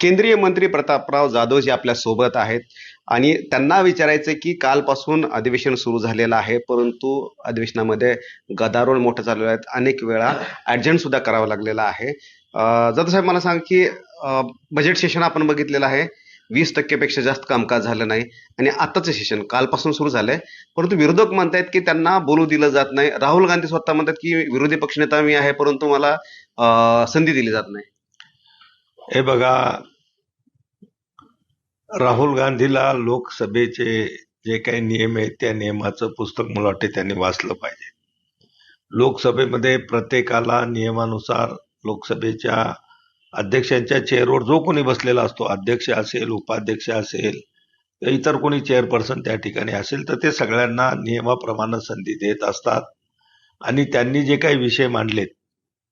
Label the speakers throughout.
Speaker 1: केंद्रीय मंत्री प्रतापराव जाधव जे आपल्या सोबत आहेत आणि त्यांना विचारायचं की कालपासून अधिवेशन सुरू झालेलं आहे, परंतु अधिवेशनामध्ये गदारोळ मोठं चालू आहे. अनेक वेळा ॲडजस्ट सुद्धा करावं लागलेलं आहे. जाधव साहेब, मला सांग की बजेट सेशन आपण बघितलेलं आहे. 20% पेक्षा जास्त कामकाज झालं नाही आणि आत्ताचं सेशन कालपासून सुरू झालंय, परंतु विरोधक म्हणतायत की त्यांना बोलू दिलं जात नाही. राहुल गांधी स्वतः म्हणतात की विरोधी पक्षनेता मी आहे, परंतु मला संधी दिली जात नाही.
Speaker 2: हे बघा, राहुल गांधीला लोकसभेचे जे काही नियम आहेत त्या नियमाचं पुस्तक मला वाटते त्यांनी वाचलं पाहिजे. लोकसभेमध्ये प्रत्येकाला नियमानुसार लोकसभेच्या अध्यक्षांच्या चेअरवर जो कोणी बसलेला असतो, अध्यक्ष असेल, उपाध्यक्ष असेल, किंवा इतर कोणी चेअरपर्सन त्या ठिकाणी असेल, तर ते सगळ्यांना नियमाप्रमाणे संधी देत असतात. आणि त्यांनी जे काही विषय मांडलेत,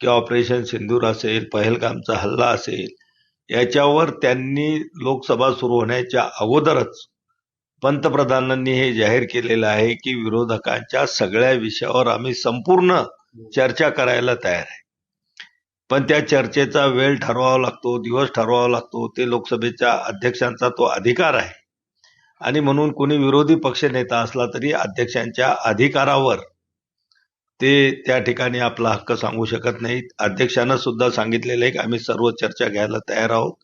Speaker 2: की ऑपरेशन सिंदूर असेल, पहलगामचा हल्ला असेल, याच्यावर त्यांनी लोकसभा सुरू होण्याच्या अगोदरच पंतप्रधानांनी हे जाहीर केलेलं आहे की विरोधकांच्या सगळ्या विषयावर आम्ही संपूर्ण चर्चा करायला तयार आहे. पण त्या चर्चेचा वेळ ठरवावा लागतो, दिवस ठरवावा लागतो. ते लोकसभेच्या अध्यक्षांचा तो अधिकार आहे. आणि म्हणून कोणी विरोधी पक्षनेता असला तरी अध्यक्षांच्या अधिकारावर ते त्या ठिकाणी आपला हक्क सांगू शकत नाहीत. अध्यक्षांना सुद्धा सांगितलेलं आहे की आम्ही सर्व चर्चा घ्यायला तयार आहोत.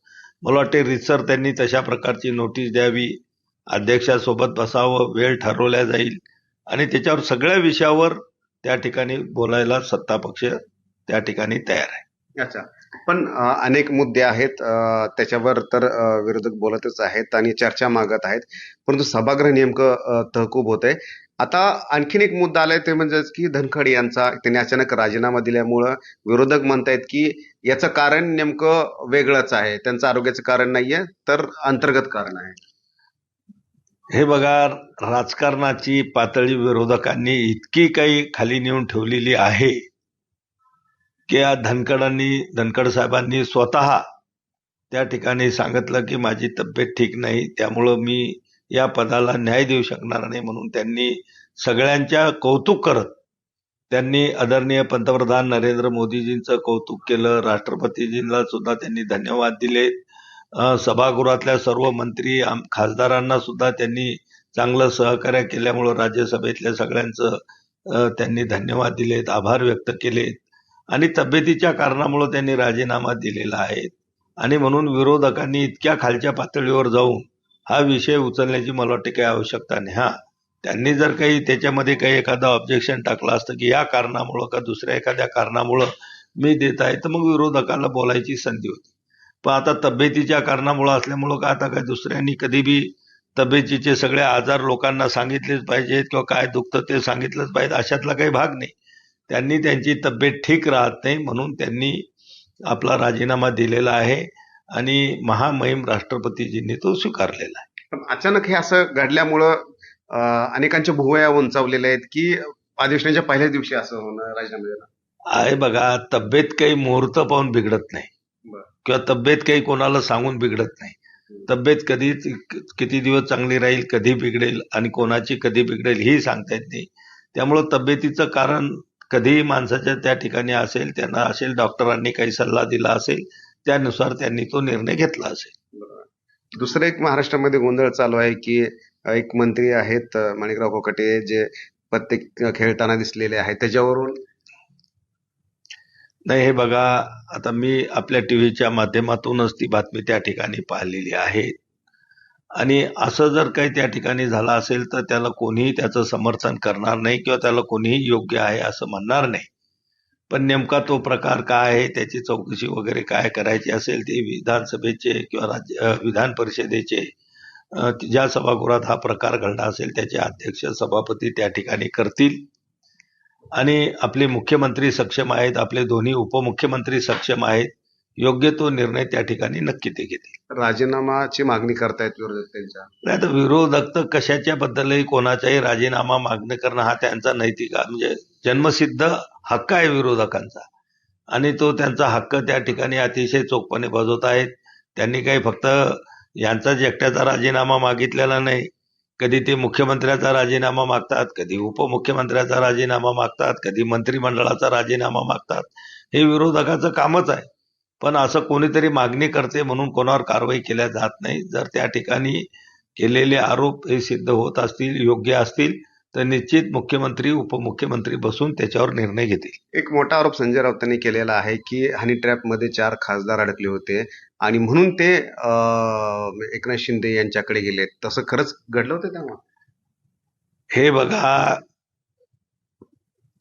Speaker 2: मला वाटते रीतसर त्यांनी तशा प्रकारची नोटीस द्यावी, अध्यक्षासोबत बसावं, वेळ ठरवल्या जाईल आणि त्याच्यावर सगळ्या विषयावर त्या ठिकाणी बोलायला सत्ता पक्ष त्या ठिकाणी तयार आहे.
Speaker 1: अच्छा. पण अनेक मुद्दे आहेत, त्याच्यावर तर विरोधक बोलतच आहेत आणि चर्चा मागत आहेत, परंतु सभागृह नेमकं तहकूब होत आहे. आता आणखीन एक मुद्दा आलाय, ते म्हणजे की धनखड यांचा त्यांनी अचानक राजीनामा दिल्यामुळं विरोधक म्हणतायत की याचं कारण नेमकं वेगळंच आहे, त्यांचं आरोग्याचं कारण नाहीये, तर अंतर्गत कारण आहे.
Speaker 2: हे बघा, राजकारणाची पातळी विरोधकांनी इतकी काही खाली नेऊन ठेवलेली आहे की या धनखड साहेबांनी स्वतः त्या ठिकाणी सांगितलं की माझी तब्येत ठीक नाही, त्यामुळं मी या पदाला न्याय देऊ शकणार नाही. म्हणून त्यांनी सगळ्यांच्या कौतुक करत त्यांनी आदरणीय पंतप्रधान नरेंद्र मोदीजींचं कौतुक केलं. राष्ट्रपतीजींना सुद्धा त्यांनी धन्यवाद दिले. सभागृहातल्या सर्व मंत्री खासदारांना सुद्धा त्यांनी चांगलं सहकार्य केल्यामुळं राज्यसभेतल्या सगळ्यांचं त्यांनी धन्यवाद दिलेत, आभार व्यक्त केलेत. आणि तब्येतीच्या कारणामुळे त्यांनी राजीनामा दिलेला आहे. आणि म्हणून विरोधकांनी इतक्या खालच्या पातळीवर जाऊन हा विषय उचलण्याची मला वाटते काही आवश्यकता नाही. त्यांनी जर काही त्याच्यामध्ये काही एखादा ऑब्जेक्शन टाकलं असतं की या कारणामुळं का दुसऱ्या एखाद्या कारणामुळं मी देत आहे, तर मग विरोधकाला बोलायची संधी होती. पण आता तब्येतीच्या कारणामुळं असल्यामुळं का आता काय दुसऱ्यांनी कधी बी तब्येतीचे सगळे आजार लोकांना सांगितलेच पाहिजेत किंवा काय दुखतं ते सांगितलंच पाहिजे, अशातला काही भाग नाही. त्यांनी त्यांची तब्येत ठीक राहत नाही म्हणून त्यांनी आपला राजीनामा दिलेला आहे आणि महामहिम राष्ट्रपतीजींनी तो स्वीकारलेला आहे.
Speaker 1: पण अचानक हे असं घडल्यामुळं अनेकांच्या भुवया उंचावलेल्या आहेत की अधिवेशनाच्या पहिल्याच दिवशी असं होणं, राजीनामा देणं.
Speaker 2: आहे बघा, तब्येत काही मुहूर्त पाहून बिघडत नाही
Speaker 1: बरं.
Speaker 2: किंवा तब्येत काही कोणाला सांगून बिघडत नाही. तब्येत कधी किती दिवस चांगली राहील, कधी बिघडेल आणि कोणाची कधी बिघडेल ही सांगता येत नाही. त्यामुळं तब्येतीचं कारण कधीही माणसाच्या त्या ठिकाणी असेल, त्यांना असेल, डॉक्टरांनी काही सल्ला दिला असेल, त्यानुसार त्यांनी तो निर्णय घेतला असेल.
Speaker 1: बरोबर. दुसरं एक महाराष्ट्रामध्ये गोंधळ चालू आहे की एक मंत्री आहेत, माणिकराव कोकाटे, जे प्रत्येक खेळताना दिसलेले आहेत, त्याच्यावरून
Speaker 2: नाही, हे बघा, आता मी आपल्या टीव्हीच्या माध्यमातूनच ती बातमी त्या ठिकाणी पाहिलेली आहे. आणि असं जर काही त्या ठिकाणी झालं असेल तर त्याला कोणीही त्याचं समर्थन करणार नाही किंवा त्याला कोणीही योग्य आहे असं म्हणणार नाही. पण नेमका तो प्रकार काय आहे, त्याची चौकशी वगैरे काय करायची असेल ते विधानसभेचे किंवा विधान परिषदेचे ज्या सभागृहात हा प्रकार घडला असेल त्याचे अध्यक्ष, सभापती त्या ठिकाणी करतील. आणि आपले मुख्यमंत्री सक्षम आहेत, आपले दोन्ही उपमुख्यमंत्री सक्षम आहेत, योग्य तो निर्णय त्या ठिकाणी नक्की ते घेतील.
Speaker 1: राजीनामाची मागणी करतायत विरोधक त्यांच्या.
Speaker 2: नाही तर विरोधक तर कशाच्या बद्दलही कोणाचाही राजीनामा मागणी करणं हा त्यांचा नैतिक म्हणजे जन्मसिद्ध हक्क आहे विरोधकांचा. आणि तो त्यांचा हक्क त्या ठिकाणी अतिशय चोखपणे बजावत आहेत. त्यांनी काही फक्त यांचाच एकट्याचा राजीनामा मागितलेला नाही. कधी ते मुख्यमंत्र्याचा राजीनामा मागतात, कधी उपमुख्यमंत्र्याचा राजीनामा मागतात, कधी मंत्रिमंडळाचा राजीनामा मागतात. हे विरोधकाचं कामच आहे. पण असं कोणीतरी मागणी करते म्हणून कोणावर कारवाई केल्या जात नाही. जर त्या ठिकाणी केलेले आरोप हे सिद्ध होत असतील, योग्य असतील, तर निश्चित मुख्यमंत्री उपमुख्यमंत्री बसून त्याच्यावर निर्णय घेतील.
Speaker 1: एक मोठा आरोप संजय राऊतांनी केलेला आहे की हनी ट्रॅपमध्ये 4 खासदार अडकले होते आणि म्हणून ते एकनाथ शिंदे यांच्याकडे गेले. तसं खरंच घडलं होतं तेव्हा?
Speaker 2: हे बघा,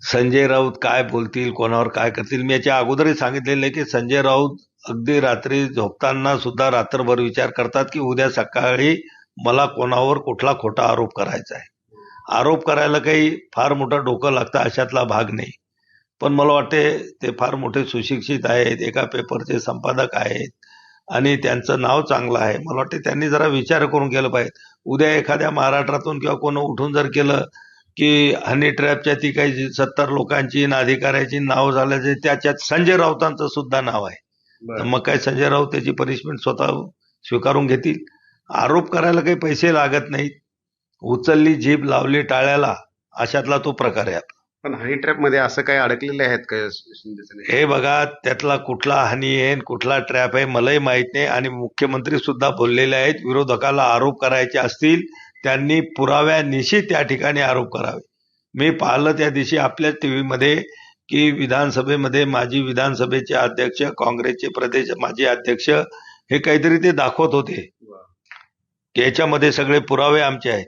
Speaker 2: संजय राऊत काय बोलतील, कोणावर काय करतील, मी याच्या अगोदरही सांगितलेलं आहे की संजय राऊत अगदी रात्री झोपताना सुद्धा रात्रभर विचार करतात की उद्या सकाळी मला कोणावर कुठला खोटा आरोप करायचा आहे. आरोप करायला काही फार मोठं डोकं लागतं अशातला भाग नाही. पण मला वाटते ते फार मोठे सुशिक्षित आहेत, एका पेपरचे संपादक आहेत आणि त्यांचं नाव चांगलं आहे. मला वाटते त्यांनी जरा विचार करून केलं पाहिजे. उद्या एखाद्या महाराष्ट्रातून किंवा कोण उठून जर केलं की हनी ट्रॅपच्या ती काही 70 लोकांची आणि अधिकाऱ्याची नाव झाल्याचे त्याच्यात संजय राऊतांचं सुद्धा नाव आहे, तर मग काय संजय राऊत त्याची पनिशमेंट स्वतः स्वीकारून घेतील? आरोप करायला काही पैसे लागत नाहीत. उचलली जीभ लावली टाळ्याला, अशातला तो प्रकार आहे.
Speaker 1: पण हनी ट्रॅपमध्ये असं काही अडकलेले आहेत का शिंदेचे?
Speaker 2: हे बघा, त्यातला कुठला हानी आहे कुठला ट्रॅप आहे मलाही माहित नाही. आणि मुख्यमंत्री सुद्धा बोललेले आहेत, विरोधकाला आरोप करायचे असतील त्यांनी पुराव्यानिशी त्या ठिकाणी आरोप करावे. मी पाहिलं त्या दिवशी आपल्या टीव्हीमध्ये की विधानसभेमध्ये माजी विधानसभेचे अध्यक्ष, काँग्रेसचे प्रदेश माजी अध्यक्ष हे काहीतरी ते दाखवत होते की याच्यामध्ये सगळे पुरावे आमचे आहेत,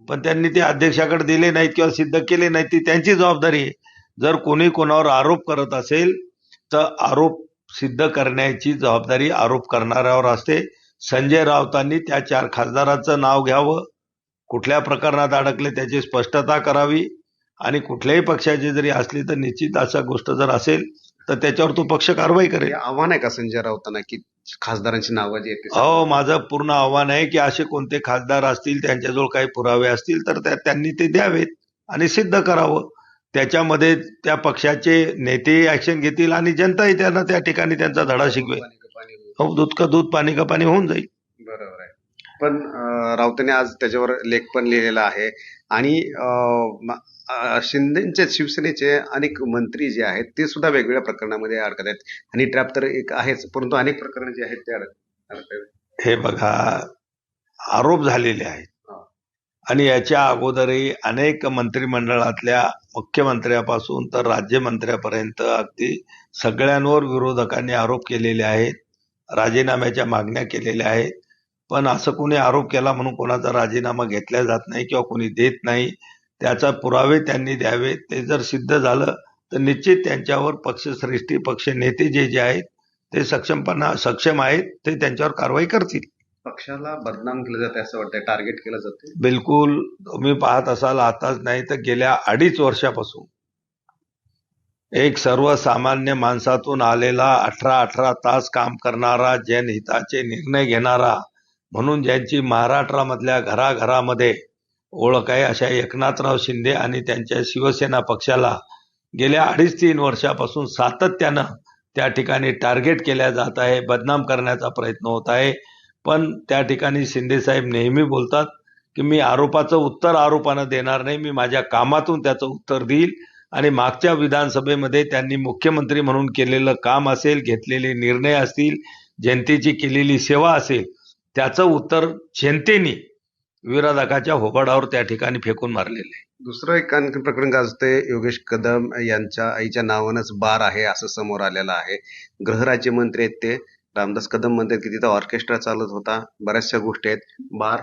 Speaker 2: पण त्यांनी ते अध्यक्षाकडे दिले नाहीत किंवा सिद्ध केले नाहीत. ती त्यांची जबाबदारी आहे. जर कोणी कोणावर आरोप करत असेल तर आरोप सिद्ध करण्याची जबाबदारी आरोप करणाऱ्यावर असते. संजय राऊतांनी त्या 4 खासदारांचं नाव घ्यावं, कुठल्या प्रकरणात अडकले त्याची स्पष्टता करावी आणि कुठल्याही पक्षाची जरी असली तर निश्चित अशा गोष्ट जर असेल तर त्याच्यावर तो पक्ष कारवाई करेल.
Speaker 1: हे आव्हान आहे का संजय राऊतांना की खासदारांची नावं जी आहेत
Speaker 2: हो, माझं पूर्ण आव्हान आहे की असे कोणते खासदार असतील त्यांच्याजवळ काही पुरावे असतील तर त्यांनी ते द्यावेत आणि सिद्ध करावं. त्याच्यामध्ये त्या पक्षाचे नेते ऍक्शन घेतील आणि जनताही त्यांना त्या ठिकाणी त्यांचा धडा शिकवेल. हो, दूध का दूध पाणी का पाणी होऊन जाईल.
Speaker 1: बरोबर आहे. पण राऊतांनी आज त्याच्यावर लेख पण लिहिलेला आहे आणि शिंदेचे शिवसेनेचे अनेक मंत्री जे आहेत ते सुद्धा वेगवेगळ्या प्रकरणामध्ये अडकत आहेत. हनी ट्रॅप तर एक आहेच, परंतु अनेक प्रकरण जे आहेत ते अडकत आहेत.
Speaker 2: हे बघा, आरोप झालेले आहेत आणि याच्या अगोदरही अनेक मंत्रिमंडळातल्या मुख्यमंत्र्यापासून तर राज्यमंत्र्यापर्यंत अगदी सगळ्यांवर विरोधकांनी आरोप केलेले आहेत, राजीनाम्याच्या मागण्या केलेल्या आहेत. पण असं कोणी आरोप केला म्हणून कोणाचा राजीनामा घेतला जात नाही किंवा कोणी देत नाही. त्याचा पुरावे त्यांनी द्यावे. ते जर सिद्ध झालं तर निश्चित त्यांच्यावर पक्षश्रेष्ठी पक्ष नेते जे आहेत ते सक्षम आहेत, ते त्यांच्यावर कारवाई करतील.
Speaker 1: पक्षाला बदनाम केलं जाते असं वाटतंय, टार्गेट केलं जाते.
Speaker 2: बिलकुल. तुम्ही पाहत असाल आताच नाही तर गेल्या 2.5 वर्षापासून एक सर्वसामान्य माणसातून आलेला 18 तास काम करणारा, जनहिताचे निर्णय घेणारा म्हणून ज्यांची महाराष्ट्रामधल्या घराघरामध्ये ओळख आहे अशा एकनाथराव शिंदे आणि त्यांच्या शिवसेना पक्षाला गेल्या 2.5-3 वर्षापासून सातत्यानं त्या ठिकाणी टार्गेट केल्या जात आहे, बदनाम करण्याचा प्रयत्न होत आहे. पण त्या ठिकाणी शिंदेसाहेब नेहमी बोलतात की मी आरोपाचं उत्तर आरोपानं देणार नाही, मी माझ्या कामातून त्याचं उत्तर देईल. आणि मागच्या विधानसभेमध्ये त्यांनी मुख्यमंत्री म्हणून केलेलं काम असेल, घेतलेले निर्णय असतील, जनतेची केलेली सेवा असेल, त्याचं उत्तर जनतेने विरोधकाच्या होबाळावर त्या ठिकाणी फेकून मारलेलं आहे.
Speaker 1: दुसरं एक आणखी प्रकरण गाजतंय. योगेश कदम यांच्या आईच्या नावानंच बार आहे असं समोर आलेलं आहे. गृहराज्यमंत्री आहेत ते रामदास कदम म्हणतात की तिथं ऑर्केस्ट्रा चालत होता, बऱ्याचशा गोष्टी आहेत. बार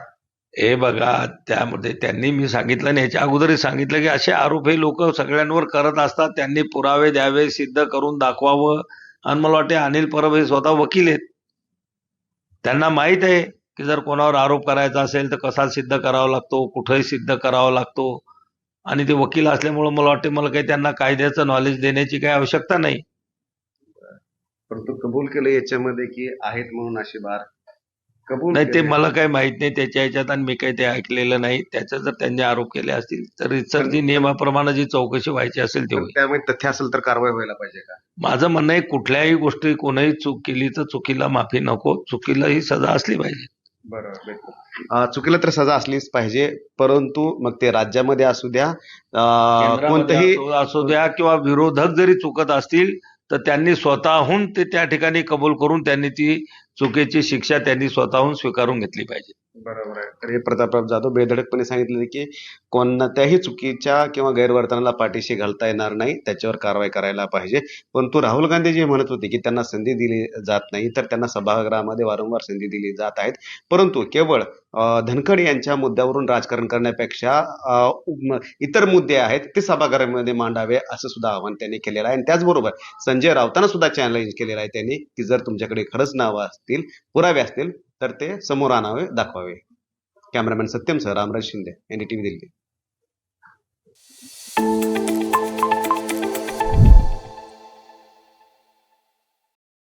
Speaker 2: हे बघा, त्यामध्ये त्यांनी मी सांगितलं आणि याच्या अगोदरही सांगितलं की असे आरोप हे लोक सगळ्यांवर करत असतात. त्यांनी पुरावे द्यावे, सिद्ध करून दाखवावं. आणि मला वाटते अनिल परब हे स्वतः वकील आहेत, त्यांना माहित आहे की जर कोणावर आरोप करायचा असेल तर कसा सिद्ध करावा लागतो, कुठेही सिद्ध करावा लागतो. आणि ते वकील असल्यामुळे मला वाटते मला काही त्यांना कायद्याचं नॉलेज देण्याची काही आवश्यकता नाही.
Speaker 1: परंतु कबूल केलं याच्यामध्ये की आहेत म्हणून अशी बार कबूल
Speaker 2: नाही, ते
Speaker 1: केले.
Speaker 2: मला काही माहित नाही त्याच्या ह्याच्यात आणि मी काही ते ऐकलेलं नाही. त्याचं जर त्यांनी आरोप केले असतील तर इतर जी नियमाप्रमाणे जी चौकशी व्हायची असेल ते
Speaker 1: पण
Speaker 2: होईल.
Speaker 1: त्यामुळे तथ्य असेल तर कारवाई व्हायला पाहिजे का?
Speaker 2: माझं म्हणणं आहे कुठल्याही गोष्टी कोणीही चूक केली तर चुकीला माफी नको, चुकीला ही सजा असली पाहिजे.
Speaker 1: बरोबर, बिलकुल. चुकीला तर सजा असलीच पाहिजे, परंतु मग ते राज्यामध्ये असू द्या,
Speaker 2: केंद्रामध्ये
Speaker 1: कोणतंही
Speaker 2: असू द्या किंवा विरोधक जरी चुकत असतील तर त्यांनी स्वतःहून ते त्या ठिकाणी कबूल करून त्यांनी ती चुकीची शिक्षा त्यांनी स्वतःहून स्वीकारून घेतली पाहिजे.
Speaker 1: बरोबर आहे. तर हे प्रतापराव जाधव बेधडकपणे सांगितले की कोणत्याही चुकीच्या किंवा गैरवर्तनाला पाठीशी घालता येणार नाही, त्याच्यावर कारवाई करायला पाहिजे. परंतु राहुल गांधी जे म्हणत होते की त्यांना संधी दिली जात नाही, तर त्यांना सभागृहामध्ये वारंवार संधी दिली जात आहेत. परंतु केवळ धनखड यांच्या मुद्द्यावरून राजकारण करण्यापेक्षा इतर मुद्दे आहेत ते सभागृहामध्ये मांडावे असं सुद्धा आवाहन त्यांनी केलेलं आहे. आणि त्याचबरोबर संजय राऊतांना सुद्धा चॅलेंज केलेलं आहे त्यांनी की जर तुमच्याकडे खरंच नावं असतील, पुरावे असतील तर ते समोर आणावे, दाखवावे. कॅमेरामॅन सत्यम सह रामराज शिंदे, एनडीटीव्ही दिल्ली.